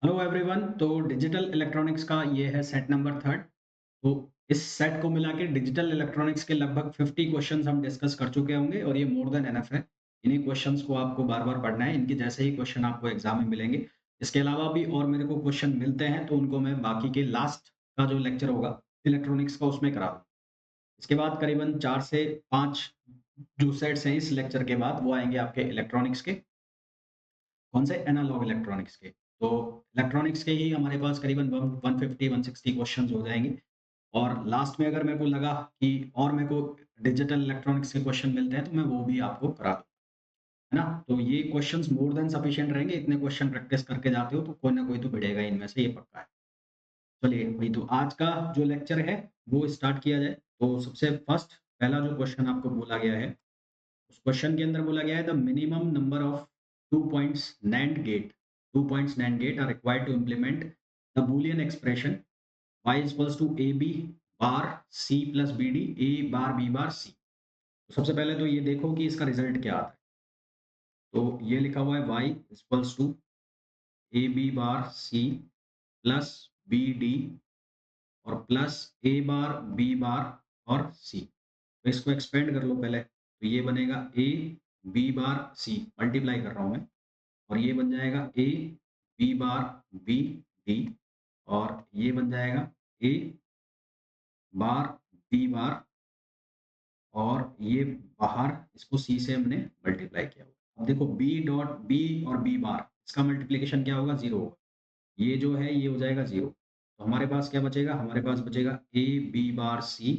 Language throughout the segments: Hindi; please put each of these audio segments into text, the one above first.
Hello everyone. तो डिजिटल इलेक्ट्रॉनिक्स का ये है सेट नंबर थर्ड। तो इस सेट को मिला के डिजिटल इलेक्ट्रॉनिक्स के लगभग 50 क्वेश्चंस हम डिस्कस कर चुके होंगे और ये मोर देन एनफ है। इन्हीं क्वेश्चंस को आपको बार बार पढ़ना है, इनके जैसे ही क्वेश्चन आपको एग्जाम में मिलेंगे। इसके अलावा भी और मेरे को क्वेश्चन मिलते हैं तो उनको मैं बाकी के लास्ट का जो लेक्चर होगा इलेक्ट्रॉनिक्स का उसमें करा दूँ। इसके बाद करीबन 4 से 5 जो सेट्स हैं इस लेक्चर के बाद वो आएंगे आपके इलेक्ट्रॉनिक्स के। कौन से? एनालॉग इलेक्ट्रॉनिक्स के। तो इलेक्ट्रॉनिक्स के ही हमारे पास करीबन 150 160 क्वेश्चंस हो जाएँगे और लास्ट में अगर मेरे को लगा कि और मेरे को डिजिटल इलेक्ट्रॉनिक्स के क्वेश्चन मिलते हैं तो मैं वो भी आपको करा दूँ, है ना? तो ये क्वेश्चंस मोर देन सफिशिएंट रहेंगे, इतने क्वेश्चन प्रैक्टिस करके जाते हो तो कोई ना कोई तो भिड़ेगा इनमें से, ये पक्का है। चलिए भाई, तो आज का जो लेक्चर है वो स्टार्ट किया जाए। तो सबसे फर्स्ट पहला जो क्वेश्चन आपको बोला गया है, उस क्वेश्चन के अंदर बोला गया है the minimum number of 2 points NAND gate 2 points NAND gate are required to implement the Boolean expression y equals to A B bar C plus B D A bar B bar C. तो सबसे पहले तो ये देखो कि इसका रिजल्ट क्या आता है। तो ये लिखा हुआ है y equals to A B bar C plus B D और plus A bar B bar और सी। तो इसको एक्सपेंड कर लो पहले, तो ये बनेगा A B bar C, multiply कर रहा हूँ मैं, और ये बन जाएगा A B bar B D और ये बन जाएगा ए बार बी बार और ये बाहर इसको सी से हमने मल्टीप्लाई किया होगा। अब देखो बी डॉट बी और बी बार इसका मल्टीप्लिकेशन क्या होगा? 0 होगा। ये जो है ये हो जाएगा 0। तो हमारे पास क्या बचेगा? हमारे पास बचेगा A B bar C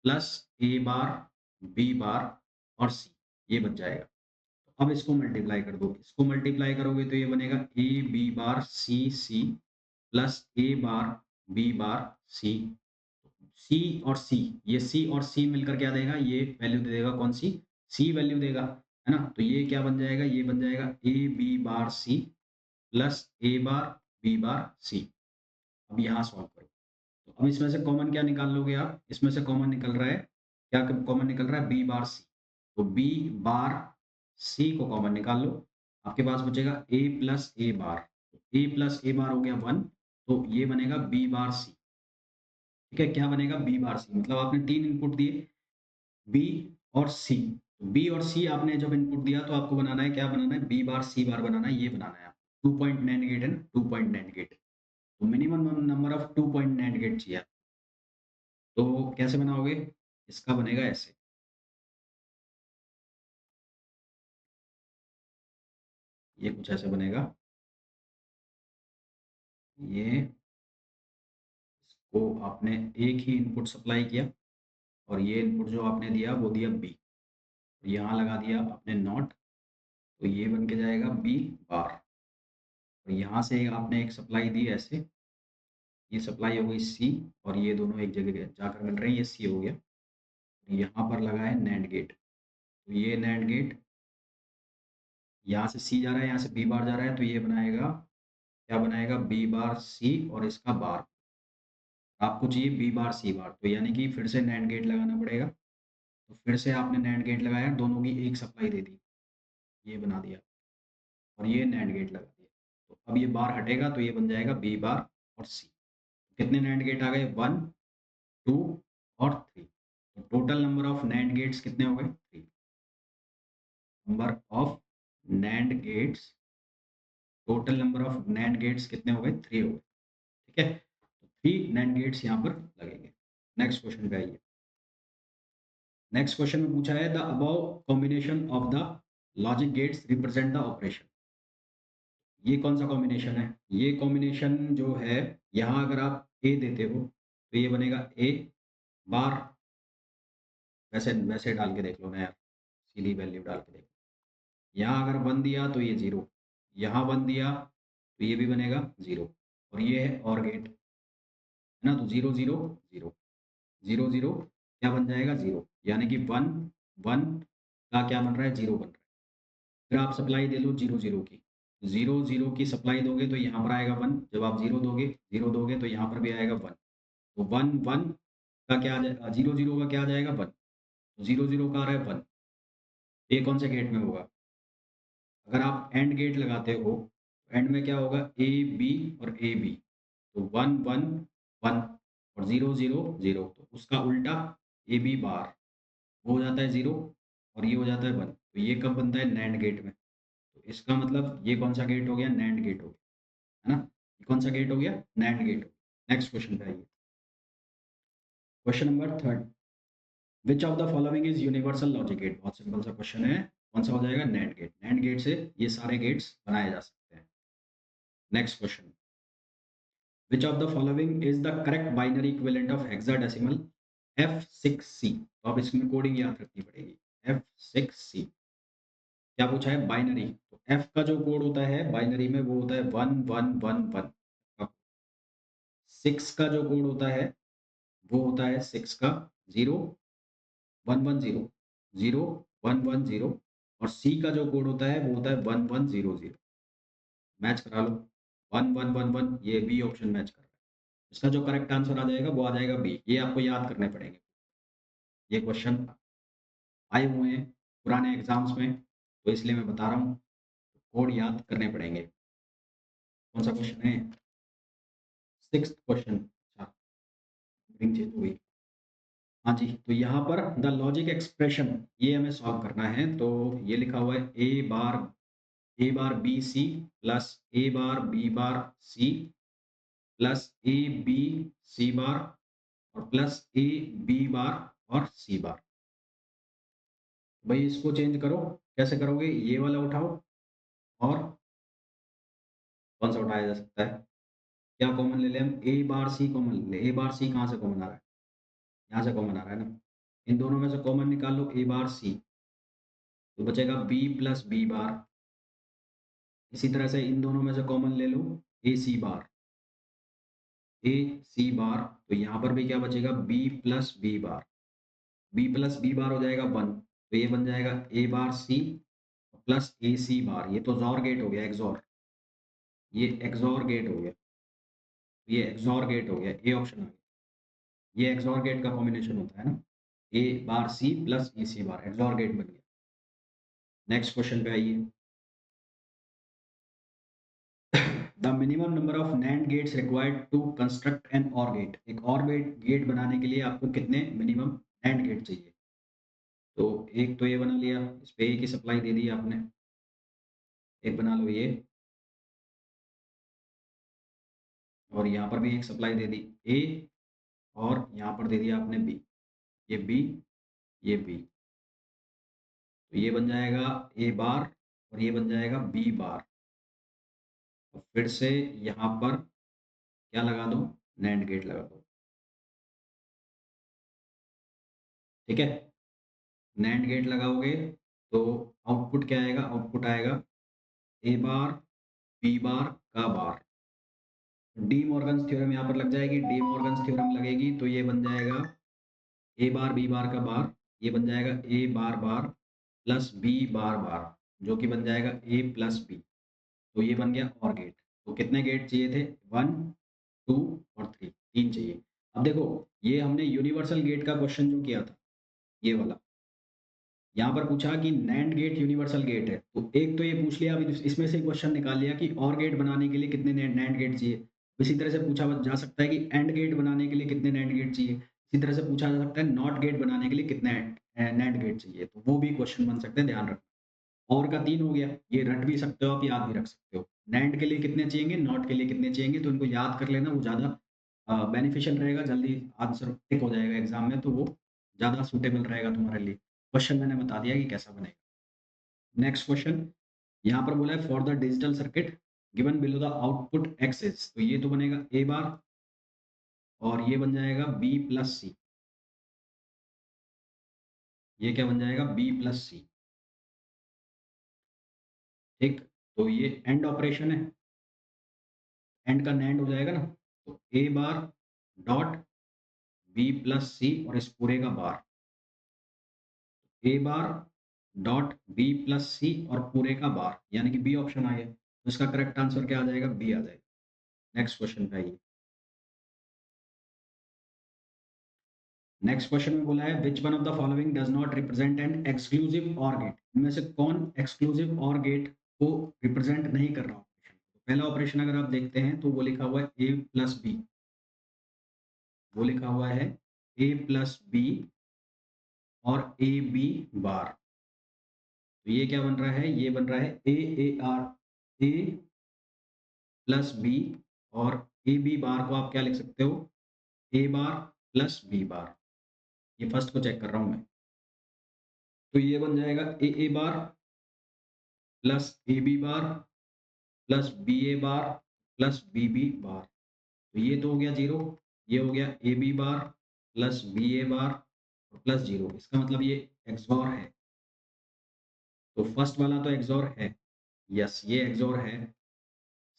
plus A bar B bar और सी, ये बच जाएगा। तो अब इसको मल्टीप्लाई कर दो, इसको मल्टीप्लाई करोगे तो ये बनेगा A B bar C C plus A bar B bar C. C और सी, ये सी और सी मिलकर क्या देगा? ये वैल्यू दे देगा, कौन सी? सी वैल्यू देगा, है ना? तो ये क्या बन जाएगा? ये बन जाएगा A B bar C plus A bar B bar C. अब यहाँ सॉल्व करो। तो अब इसमें से कॉमन क्या निकाल लोगे आप? इसमें से कॉमन निकल रहा है, क्या कॉमन निकल रहा है? B bar C. तो बी बार सी को कॉमन निकाल लो, आपके पास बचेगा ए plus A bar. A plus A बार हो गया 1, तो ये बनेगा बी बार सी। ठीक है, क्या बनेगा? बी बार सी। मतलब आपने 3 इनपुट दिए, बी और सी। तो बी और सी आपने जब इनपुट दिया तो आपको बनाना है, क्या बनाना है? बी बार सी बार बनाना है, ये बनाना है आपको। 2 point NAND gate and 2 point NAND gate. तो minimum number of 2 point NAND gate चाहिए। तो कैसे बनाओगे? इसका बनेगा ऐसे, ये कुछ ऐसे बनेगा। ये इसको आपने एक ही इनपुट सप्लाई किया और ये इनपुट जो आपने दिया वो दिया बी। तो यहाँ लगा दिया आपने नॉट, तो ये बन के जाएगा बी बार। और यहाँ से आपने एक सप्लाई दी ऐसे, ये सप्लाई हो गई सी और ये दोनों एक जगह जाकर मिल रहे हैं, ये सी हो गया। यहाँ पर लगा है NAND गेट, तो ये NAND गेट यहाँ से सी जा रहा है, यहाँ से बी बार जा रहा है, तो ये बनाएगा, क्या बनाएगा? बी बार सी और इसका बार। आपको चाहिए बी बार सी बार, तो यानी कि फिर से NAND गेट लगाना पड़ेगा। तो फिर से आपने NAND गेट लगाया, दोनों की एक सप्लाई दे दी, ये बना दिया और ये NAND गेट लगा दिया। तो अब ये बार हटेगा तो ये बन जाएगा बी बार और सी। कितने NAND गेट आ गए? 1 2 और 3। तो total number of NAND gates कितने हो गए? 3। Number of NAND gates, total number of NAND gates कितने हो गए? 3 हो गए। ठीक है, तो 3 NAND गेट्स यहाँ पर लगेंगे। नेक्स्ट क्वेश्चन पे आइए। नेक्स्ट क्वेश्चन में पूछा है the above combination of the logic gates represent the operation. ये कौन सा कॉम्बिनेशन है? ये कॉम्बिनेशन जो है, यहाँ अगर आप ए देते हो तो ये बनेगा ए बार, वैसे वैसे डाल के देख लो ना यार, सीधी वैल्यू डाल के देखो। यहाँ अगर 1 दिया तो ये 0, यहाँ 1 दिया तो ये भी बनेगा 0 और ये है और गेट, है ना? तो 0 0 0 0 0 क्या बन जाएगा? 0, यानी कि 1 1 का क्या बन रहा है? 0 बन रहा है। फिर आप सप्लाई दे लो 0 0 की, 0 0 की सप्लाई दोगे तो यहाँ पर आएगा 1, जब आप 0 दोगे 0 दोगे तो यहाँ पर भी आएगा 1। तो 1 1 का क्या आ जाएगा? 0 0 का क्या आ जाएगा? 1। तो 0 0 का आ रहा है 1, ये कौन से गेट में होगा? अगर आप एंड गेट लगाते हो एंड में क्या होगा, ए बी और ए बी, तो 1 1 1 और 0 0 0, तो उसका उल्टा ए बी बार वो हो जाता है 0 और ये हो जाता है 1, तो ये कब बनता है, नैंड गेट में। तो इसका मतलब ये कौन सा गेट हो गया, नैंड गेट हो गया, है ना। ये कौन सा गेट हो गया, नैंड गेट हो गया। नेक्स्ट क्वेश्चन पे आइए, question number third, which of the following is universal logic gate. बहुत सिंपल सा क्वेश्चन है, कौन सा हो जाएगा, नैंड गेट। नैंड गेट से ये सारे गेट्स बनाए जा सकते हैं। Next question, which of the following is the correct binary equivalent of hexadecimal F6C। तो अब इसमें कोडिंग याद रखनी पड़ेगी, F6C क्या पूछा है, बाइनरी। तो F का जो कोड होता है बाइनरी में वो होता है 1111। 6 का जो कोड होता है वो होता है 6 का 0 110 0 110, और C का जो कोड होता है वो होता है 1100। मैच करा लो, 1111, ये बी ऑप्शन मैच कर रहा है। इसका जो करेक्ट आंसर आ जाएगा वो आ जाएगा बी। ये आपको याद करने पड़ेंगे, ये क्वेश्चन आए हुए हैं पुराने एग्जाम्स में, तो इसलिए मैं बता रहा हूँ, कोड याद करने पड़ेंगे। कौन सा क्वेश्चन है, सिक्स्थ क्वेश्चन। अच्छा, रीडिंग चेंज हो गई। हाँ जी, तो यहाँ पर द लॉजिक एक्सप्रेशन ये हमें सॉल्व करना है। तो ये लिखा हुआ है A bar B C plus A bar B bar C plus A B C bar और प्लस ए बी बार और सी बार। भाई इसको चेंज करो, कैसे करोगे, ये वाला उठाओ और कौन सा उठाया जा सकता है, क्या कॉमन ले लें हम, ए बार सी कॉमन ले लें। ए बार सी कहाँ से कॉमन आ रहा है, यहाँ से कॉमन आ रहा है ना। इन दोनों में से कॉमन निकाल लो, ए बार सी, तो बचेगा बी प्लस बी बार। इसी तरह से इन दोनों में से कॉमन ले लो, ए सी बार, ए सी बार, तो यहाँ पर भी क्या बचेगा, B plus B bar. B plus B bar हो जाएगा 1, तो ये बन जाएगा A bar C plus A C बार। ये तो जॉर गेट हो गया, एक्सॉर, ये एक्सॉर गेट हो गया, ये एक्सॉर गेट हो गया, ए ऑप्शन आ गया। ये एक्सॉर गेट का कॉम्बिनेशन होता है ना, A bar C plus A C bar, XOR gate बन गया। नेक्स्ट क्वेश्चन पे आइए, the minimum number of NAND gates required to construct an OR gate. एक और गेट बनाने के लिए आपको कितने मिनिमम नैंड गेट चाहिए। तो एक तो ये बना लिया, इस पे एक ही सप्लाई दे दी आपने, एक बना लो ये, और यहाँ पर भी एक सप्लाई दे दी ए, और यहाँ पर दे दिया आपने बी, ये बी, ये बी, तो ये बन जाएगा ए बार और ये बन जाएगा बी बार। और फिर से यहाँ पर क्या लगा दो, नैंड गेट लगा दो, ठीक है। नैंड गेट लगाओगे तो आउटपुट क्या आएगा, आउटपुट आएगा ए बार बी बार का बार। डी मॉर्गन्स थ्योरम यहाँ पर लग जाएगी, डी मॉर्गन्स थ्योरम लगेगी तो ये बन जाएगा ए बार बी बार का बार, ये बन जाएगा A bar bar plus B बार बार, जो कि बन जाएगा ए प्लस बी। तो ये बन गया और गेट। तो कितने गेट चाहिए थे, 1 2 और 3, तीन चाहिए। अब देखो, ये हमने यूनिवर्सल गेट का क्वेश्चन जो किया था, ये वाला, यहाँ पर पूछा कि नैंड गेट यूनिवर्सल गेट है, तो एक तो ये पूछ लिया, अभी इसमें से क्वेश्चन निकाल लिया कि और गेट बनाने के लिए कितने नैंड गेट चाहिए। इसी तरह से पूछा जा सकता है कि एंड गेट बनाने के लिए कितने नैंड गेट चाहिए। इसी तरह से पूछा जा सकता है नॉट गेट बनाने के लिए कितने नैंड गेट चाहिए, तो वो भी क्वेश्चन बन सकते हैं, ध्यान रखना। और का 3 हो गया, ये रट भी सकते हो आप, याद भी रख सकते हो। नैंड के लिए कितने चाहिए, नॉट के लिए कितने चाहिए, तो इनको याद कर लेना, वो ज़्यादा बेनिफिशियल रहेगा, जल्दी आंसर टिक हो जाएगा एग्जाम में, तो वो ज़्यादा सूटेबल रहेगा तुम्हारे लिए। क्वेश्चन मैंने बता दिया कि कैसा बनेगा। नेक्स्ट क्वेश्चन, यहाँ पर बोला है for the digital circuit given below the output excess, तो ये तो बनेगा ए बार और ये बन जाएगा बी प्लस सी। ये क्या बन जाएगा, बी प्लस सी, ठीक। तो ये एंड ऑपरेशन है, एंड का नैंड हो जाएगा ना, तो ए बार डॉट बी प्लस सी और इस पूरे का बार, ए बार डॉट बी प्लस सी और पूरे का बार, यानी कि बी ऑप्शन आ गया। तो इसका करेक्ट आंसर क्या आ जाएगा, बी आ जाएगा। नेक्स्ट क्वेश्चन पे आइए, नेक्स्ट क्वेश्चन में बोला है which one of the following does not represent an exclusive और गेट। इनमें से कौन एक्सक्लूसिव और गेट को रिप्रेजेंट नहीं कर रहा, पहला ऑपरेशन अगर आप देखते हैं तो वो लिखा हुआ है ए प्लस बी, वो लिखा हुआ है ए प्लस बी और ए बी बार। तो ये क्या बन रहा है? ये बन रहा है ए प्लस बी और ए बी बार को आप क्या लिख सकते हो? ए बार प्लस बी बार। ये फर्स्ट को चेक कर रहा हूँ मैं। तो ये बन जाएगा A bar plus A B bar plus B A bar plus B B bar. तो ये तो हो गया 0, ये हो गया A B bar plus B A bar plus 0। इसका मतलब ये एक्सॉर है। तो फर्स्ट वाला तो एक्सॉर है, यस ये एक्सॉर है।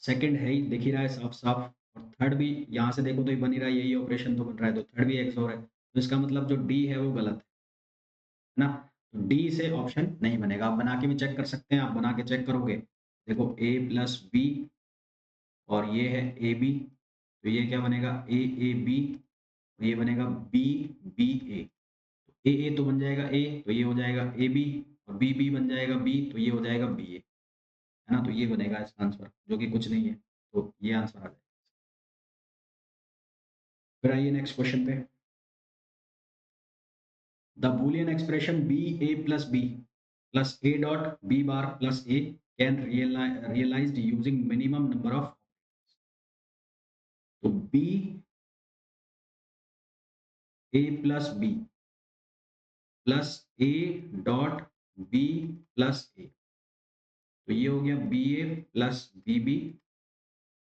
सेकंड है ही, दिख ही रहा है साफ-साफ। और थर्ड भी यहाँ से देखो तो ये बन ही रहा है, यही ऑपरेशन तो बन रहा है, तो थर्ड भी एक्सॉर है। तो इसका मतलब जो डी है वो गलत है ना? तो डी से ऑप्शन नहीं बनेगा। आप बना के भी चेक कर सकते हैं, आप बना के चेक करोगे, देखो ए प्लस बी और ये है ए बी, तो ये क्या बनेगा? ए बी, ये बनेगा बी बी ए तो बन जाएगा ए, तो ये हो जाएगा ए बी, और बी बी बन जाएगा बी, तो ये हो जाएगा बी ए, है ना? तो ये बनेगा इसका आंसर, जो कि कुछ नहीं है। तो ये आंसर आ जाएगा। फिर आइए नेक्स्ट क्वेश्चन पे। The Boolean expression B A plus A dot B bar plus A can realized using minimum number of. तो B A plus A dot B plus A, तो ये हो गया B A plus B B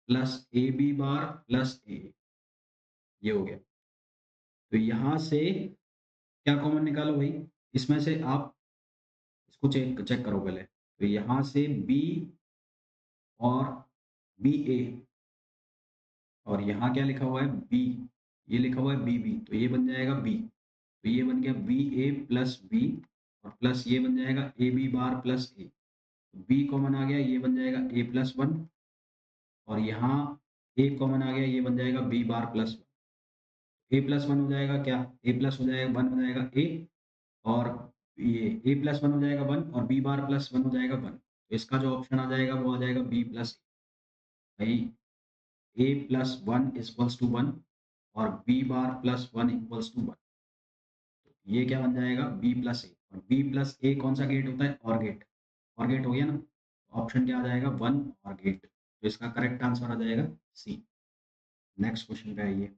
plus A B bar plus A, ये हो गया। तो यहाँ से क्या कॉमन निकालो भाई? इसमें से आप इसको चेक चेक करो पहले। तो यहाँ से बी और बी ए, और यहाँ क्या लिखा हुआ है? बी, ये लिखा हुआ है बी बी, तो ये बन जाएगा बी, तो ये बन गया बी ए प्लस बी, और प्लस ये बन जाएगा A B bar plus A. B common आ गया, ये बन जाएगा ए प्लस वन, और यहाँ ए कॉमन आ गया, ये बन जाएगा बी बार प्लस ए प्लस वन हो जाएगा क्या? ए प्लस हो जाएगा वन हो जाएगा ए, और ये ए प्लस वन हो जाएगा वन, और बी बार प्लस वन हो जाएगा वन। तो इसका जो ऑप्शन आ जाएगा वो आ जाएगा बी प्लस। भाई A plus one equals to one और B bar plus one equals to one. ये क्या बन जाएगा? बी प्लस ए, और बी प्लस ए कौन सा गेट होता है? और गेट। और गेट हो गया ना? ऑप्शन क्या आ जाएगा? वन और गेट। तो इसका करेक्ट आंसर आ जाएगा सी। नेक्स्ट क्वेश्चन पे आइए।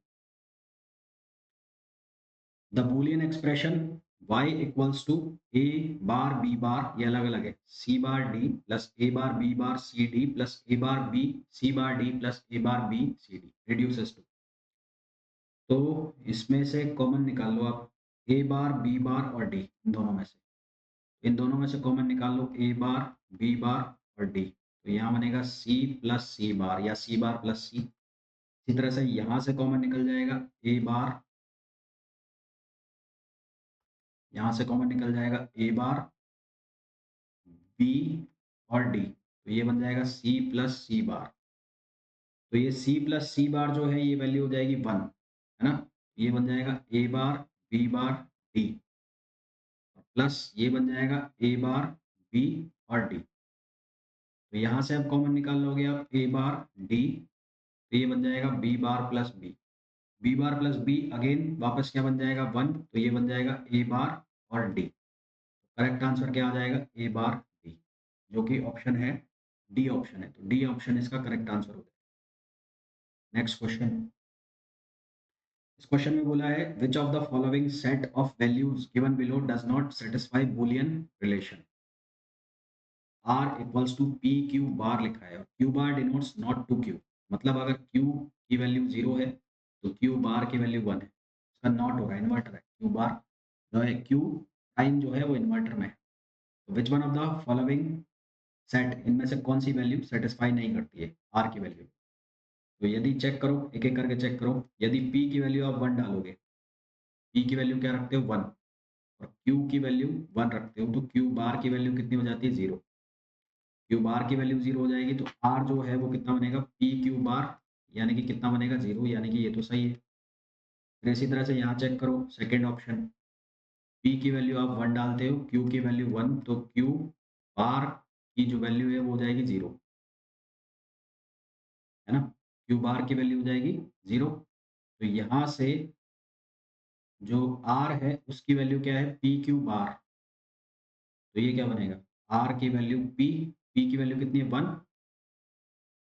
The Boolean expression y equals to A bar B bar, ये अलग अलग है, C bar D plus A bar B bar C D plus A bar B C bar D plus A bar B C D reduces to. तो इसमें से कॉमन निकाल लो आप, ए बार बी बार और डी, इन दोनों में से, इन दोनों में से कॉमन निकाल लो ए बार बी बार और डी। तो यहाँ बनेगा सी प्लस सी बार या सी बार प्लस सी। इसी तरह से यहाँ से कॉमन निकल जाएगा ए बार, यहाँ से कॉमन निकल जाएगा ए बार बी और डी, तो ये बन जाएगा सी प्लस सी बार। तो ये सी प्लस सी बार जो है ये वैल्यू हो जाएगी वन, है ना? ये बन जाएगा A bar B bar D, plus ये बन जाएगा ए बार बी और डी। तो यहाँ से अब कॉमन निकाल लोगे आप ए बार डी, तो ये बन जाएगा B bar plus B bar plus B, again वापस क्या बन जाएगा? वन, तो ये बन जाएगा ए बार और डी। करेक्ट आंसर क्या आ जाएगा? ए बार डी, जो कि ऑप्शन है डी ऑप्शन है, तो डी ऑप्शन इसका करेक्ट आंसर हो जाएगा। Next question. इस क्वेश्चन में बोला है which of the following set of values given below does not satisfy Boolean relation. R equals to P Q bar लिखा है, और Q bar denotes not to Q, मतलब अगर क्यू की वैल्यू जीरो है तो क्यू बार की वैल्यू वन है। इसका नॉट होगा, इन्वर्टर है क्यू बार, जो है क्यू प्राइम जो है वो इन्वर्टर में है। तो which one of the following set, इनमें से कौन सी वैल्यू सेटिस्फाई नहीं करती है आर की वैल्यू? तो यदि चेक करो, एक एक करके चेक करो, यदि पी की वैल्यू आप वन डालोगे, पी की वैल्यू क्या रखते हो? वन, और क्यू की वैल्यू वन रखते हो, तो क्यू बार की वैल्यू कितनी हो जाती है? जीरो। क्यू बार की वैल्यू जीरो हो जाएगी, तो आर जो है वो कितना बनेगा? पी क्यू बार, यानी कि कितना बनेगा? जीरो, यानी कि ये तो सही है। फिर इसी तरह से यहाँ चेक करो सेकेंड ऑप्शन, पी की वैल्यू आप वन डालते हो, क्यू की वैल्यू वन, तो क्यू बार की जो वैल्यू है वो हो जाएगी जीरो। है ना? क्यू बार की वैल्यू हो जाएगी 0। तो यहाँ से जो आर है उसकी वैल्यू क्या है? पी क्यू बार। तो ये क्या बनेगा? आर की वैल्यू पी, पी की वैल्यू कितनी है? 1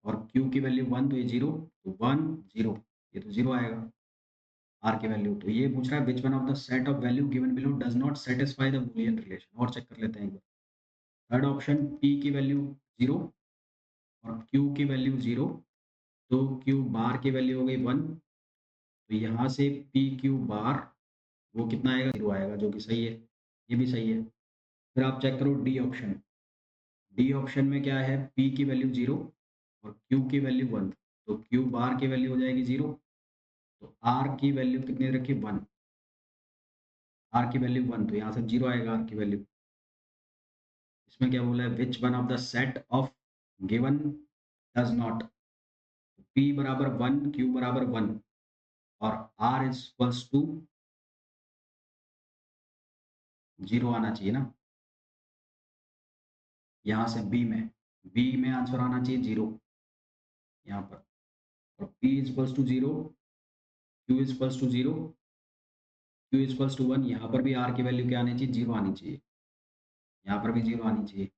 और क्यू की वैल्यू 1 तो ये 0, तो 1 0, ये तो 0 आएगा आर की वैल्यू। तो ये पूछ रहा है which one of the set of value given below does not satisfy the Boolean relation. और चेक कर लेते हैं एक बार। थर्ड ऑप्शन पी की वैल्यू 0 और क्यू की वैल्यू 0, तो क्यू बार की वैल्यू हो गई 1। तो यहाँ से पी क्यू बार वो कितना आएगा? 0 आएगा, जो कि सही है। ये भी सही है। फिर आप चेक करो डी ऑप्शन। डी ऑप्शन में क्या है? पी की वैल्यू 0 और क्यू की वैल्यू 1। तो क्यू बार की वैल्यू हो जाएगी 0। तो आर की वैल्यू कितनी रखी? 1। आर की वैल्यू 1, तो यहाँ से 0 आएगा आर की वैल्यू। इसमें क्या बोला है? Which one of the set of given does not. P बराबर 1, क्यू बराबर 1 और आर इज इक्वल्स टू 0 आना चाहिए ना। यहाँ से बी में आंसर आना चाहिए 0 यहाँ पर। और p is equals to 0, q is equals to 0, q is equals to 1। यहाँ पर भी r की वैल्यू क्या आनी चाहिए? 0 आनी चाहिए। यहाँ पर भी 0 आनी चाहिए।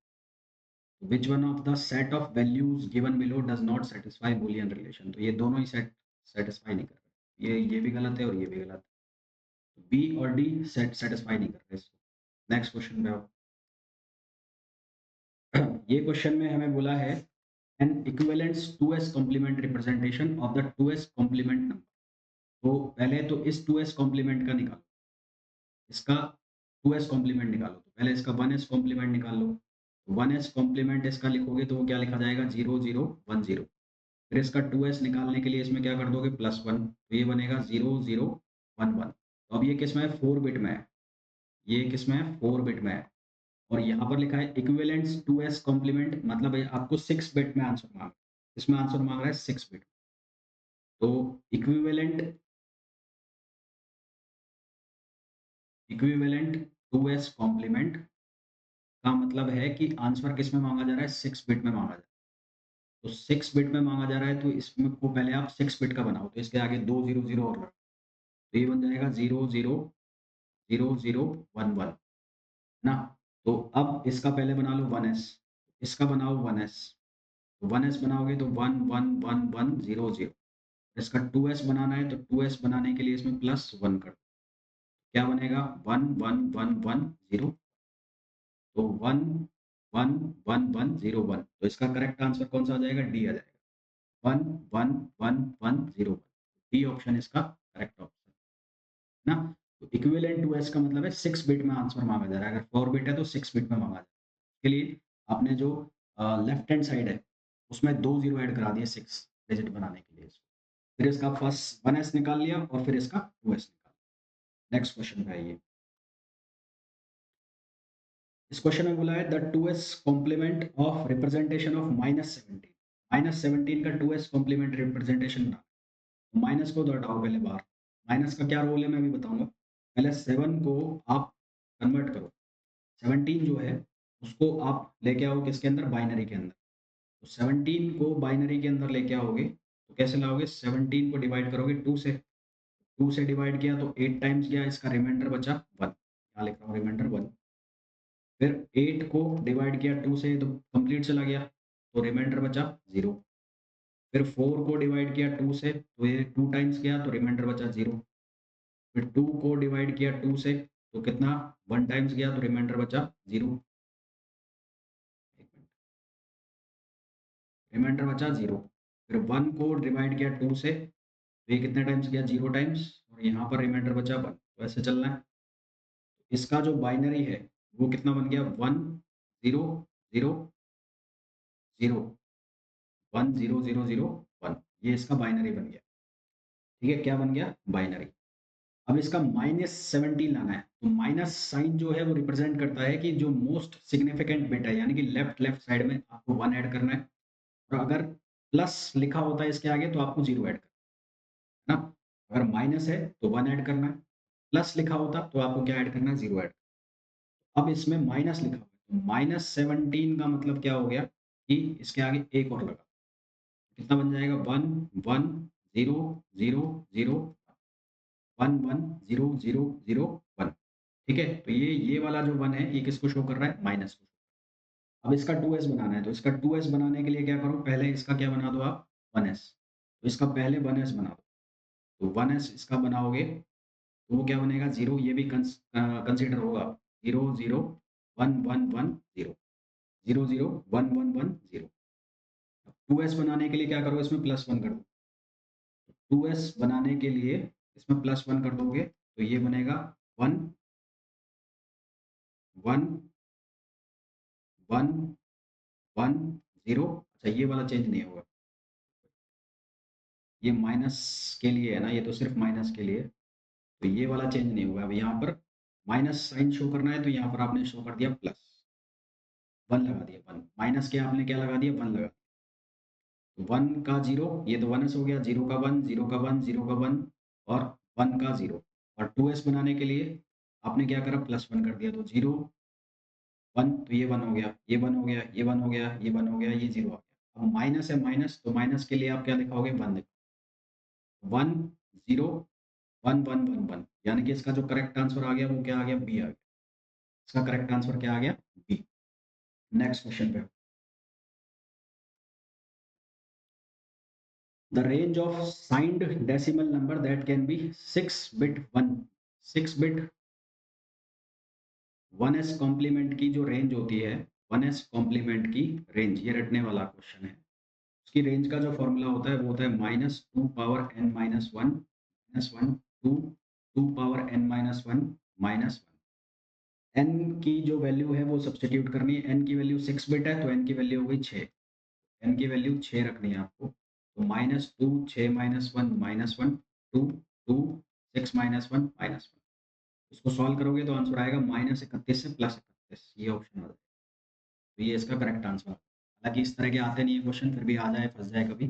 Which one of the set of values given below does not satisfy Boolean relation. तो ये दोनों ही सेट सेटिस्फाई नहीं कर रहे। ये भी गलत है और ये भी गलत है। बी और डी सेटिस्फाई नहीं कर रहे इसको। नेक्स्ट क्वेश्चन पे आओ। ये क्वेश्चन में हमें बोला है an equivalence 2s complement representation of the 2s complement number. तो पहले तो इस 2s कॉम्प्लीमेंट का निकालो, इसका 2s कॉम्प्लीमेंट निकालो। तो पहले इसका 1s कॉम्प्लीमेंट निकाल लो। 1s कॉम्प्लीमेंट इसका लिखोगे तो वो क्या लिखा जाएगा? 0 0 1 0। फिर इसका 2s निकालने के लिए इसमें क्या कर दोगे? +1, तो ये बनेगा 0 0 1 1। तो अब ये किस में है? 4 बिट में है। ये किस में है? 4 बिट में है। और यहाँ पर लिखा है इक्विवेलेंस 2s कॉम्प्लीमेंट, मतलब ये आपको 6 बिट में आंसर मांग, इसमें आंसर मांग रहा है 6 बिट। तो इक्विवेलेंट इक्विवेलेंट 2s कॉम्प्लीमेंट का मतलब है कि आंसर किस में मांगा जा रहा है? 6 बिट में मांगा जा रहा है। तो 6 बिट में मांगा जा रहा है तो इसमें को पहले आप 6 बिट का बनाओ। तो इसके आगे 2 0 0 और लगाओ। तो ये बन जाएगा 0 0 0 0 1 1 ना। तो अब इसका पहले बना लो 1s, इसका बनाओ 1s। तो 1s बनाओगे तो 1 1 1 1 0 0। इसका 2s बनाना है तो 2s बनाने के लिए इसमें +1 कर दो। क्या बनेगा? 1 1 1 1 0। तो 1 1 1 1 0 1। तो इसका करेक्ट आंसर कौन सा आ जाएगा? डी आ जाएगा। 1 1 1 1 0 1। डी ऑप्शन इसका करेक्ट ऑप्शन ना। तो इक्विवेलेंट टू एस का मतलब है 6 बिट में आंसर मांगा जा रहा है। अगर 4 बिट है तो 6 बिट में मांगा जा रहा है। इसके लिए आपने जो लेफ्ट हैंड साइड है उसमें 2 जीरो ऐड करा दिए 6 डिजिट बनाने के लिए। फिर इसका फर्स्ट 1s निकाल लिया और फिर इसका 2s निकाल। नेक्स्ट क्वेश्चन पे आइए। इस क्वेश्चन में बोला है the 2s complement of representation of -17। -17 का 2s कॉम्प्लीमेंट रिप्रेजेंटेशन बना। माइनस को तो हटाओ पहले बाहर। माइनस का क्या रोल है मैं भी बताऊंगा। पहले 7 को आप कन्वर्ट करो। 17 जो है उसको आप लेके आओ किसके अंदर? बाइनरी के अंदर। तो 17 को बाइनरी के अंदर लेके आओगे तो कैसे लाओगे? 17 को डिवाइड करोगे 2 से। 2 से डिवाइड किया तो 8 टाइम्स गया, इसका रिमाइंडर बचा 1। यहाँ लिख रहा हूँ रिमाइंडर 1। फिर 8 को डिवाइड किया 2 से तो कंप्लीट चला गया, तो रिमाइंडर बचा 0। फिर 4 को डिवाइड किया 2 से तो ये 2 टाइम्स गया तो रिमाइंडर बचा 0। फिर 2 को डिवाइड किया 2 से तो कितना? 1 टाइम्स गया तो रिमाइंडर बचा 0। रिमाइंडर बचा 0। फिर 1 को डिवाइड किया 2 से तो ये कितने टाइम्स गया? 0 टाइम्स। और यहाँ पर रिमाइंडर बचा 1। तो ऐसे चलना है। इसका जो बाइनरी है वो कितना बन गया? 1 0 0 0 1 0 0 0 1। ये इसका बाइनरी बन गया। ठीक है, क्या बन गया? बाइनरी। अब इसका -17 लाना है। तो माइनस साइन जो है वो रिप्रेजेंट करता है कि जो मोस्ट सिग्निफिकेंट बिट है, यानी कि लेफ्ट लेफ्ट साइड में आपको 1 ऐड करना है। और अगर प्लस लिखा होता है इसके आगे तो आपको 0 ऐड करना है ना। अगर माइनस है तो 1 ऐड करना है। प्लस लिखा होता तो आपको क्या ऐड करना है? 0 ऐड। अब इसमें माइनस लिखा हुआ है तो -17 का मतलब क्या हो गया कि इसके आगे एक और लगा। कितना बन जाएगा 1 1 0 0 0 1 1 0 0 0 1। ठीक है? तो ये वाला जो 1 है ये किसको शो कर रहा है? माइनस को। अब इसका 2s बनाना है, तो इसका 2s बनाने के लिए क्या करो? पहले इसका क्या बना दो आप? 1s। तो इसका पहले 1s बना दो। तो 1s इसका बनाओगे, तो वो क्या बनेगा? 0, ये भी कंसीडर होगा। 0 0 1 1 1 0 0 0 1 1 1 0। 2s बनाने के लिए क्या करो? इसमें +1 कर दो। 2s बनाने के लिए इसमें +1 कर दोगे, तो ये बनेगा 1 1 1 1 0। अच्छा, ये वाला चेंज नहीं होगा। ये माइनस के लिए है ना, ये तो सिर्फ माइनस के लिए। तो ये वाला चेंज नहीं होगा। अब यहाँ पर माइनस साइन शो करना है, तो यहाँ पर आपने शो कर दिया प्लस 1 लगा दिया। 1 माइनस के आपने क्या लगा दिया? 1 लगा। 1 का 0, ये तो 1s हो गया। 0 का 1 0 का 1 0 का 1 और 1 का 0। और 2s बनाने के लिए आपने क्या करा? +1 कर दिया। तो 0 1, तो ये 1 हो गया, ये 1 हो गया, ये 1 हो गया, ये 1 हो गया, ये 0 आ गया। अब माइनस है माइनस, तो माइनस के लिए आप क्या लिखोगे? 1 लिखो। 1 0 1 1 1 1, यानी कि इसका जो करेक्ट आंसर आ गया वो क्या आ गया? बी आ गया। इसका करेक्ट आंसर क्या आ गया? बी। नेक्स्ट क्वेश्चन पे। The range of signed decimal number that can be 6 bit 1, 6 bit 1s complement की जो रेंज होती है, 1s कॉम्प्लीमेंट की रेंज, ये रटने वाला क्वेश्चन है। उसकी रेंज का जो फॉर्मूला होता है वो होता है -2 power n minus one minus one two 2 power n minus one minus one. n की जो वैल्यू है वो सब्सटीट्यूट करनी है। n की वैल्यू 6 बिट है, तो n की वैल्यू हो गई 6। n की वैल्यू 6 रखनी है आपको। तो -2 6 -1 -1 2 2 6 -1 -1। इसको सॉल्व करोगे तो आंसर आएगा -31 से +31, ये ऑप्शन आ जाएगा। तो ये इसका करेक्ट आंसर है। हालाँकि इस तरह के आते नहीं है क्वेश्चन, फिर भी आ जाए, फँस जाए कभी,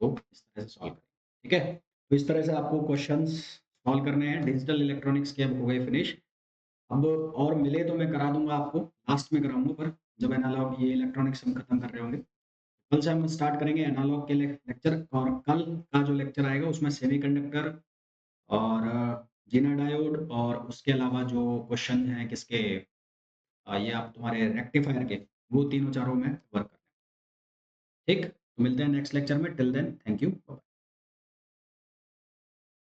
तो इस तरह से सॉल्व करें। ठीक है? तो इस तरह से आपको क्वेश्चन्स सॉल्व करने हैं। डिजिटल इलेक्ट्रॉनिक्स के अब हो गए फिनिश। अब और मिले तो मैं करा दूँगा आपको, लास्ट में कराऊँगा, पर जब एनालॉग ये इलेक्ट्रॉनिक्स हम खत्म कर रहे होंगे। कल से हम स्टार्ट करेंगे एनालॉग के लेक्चर, और कल का जो लेक्चर आएगा उसमें सेमीकंडक्टर और जेना डायोड, और उसके अलावा जो क्वेश्चन हैं किसके, ये आप तुम्हारे रेक्टिफायर के, वो तीनों चारों में वर्क करें। ठीक? तो मिलते हैं नेक्स्ट लेक्चर में। Till then thank you.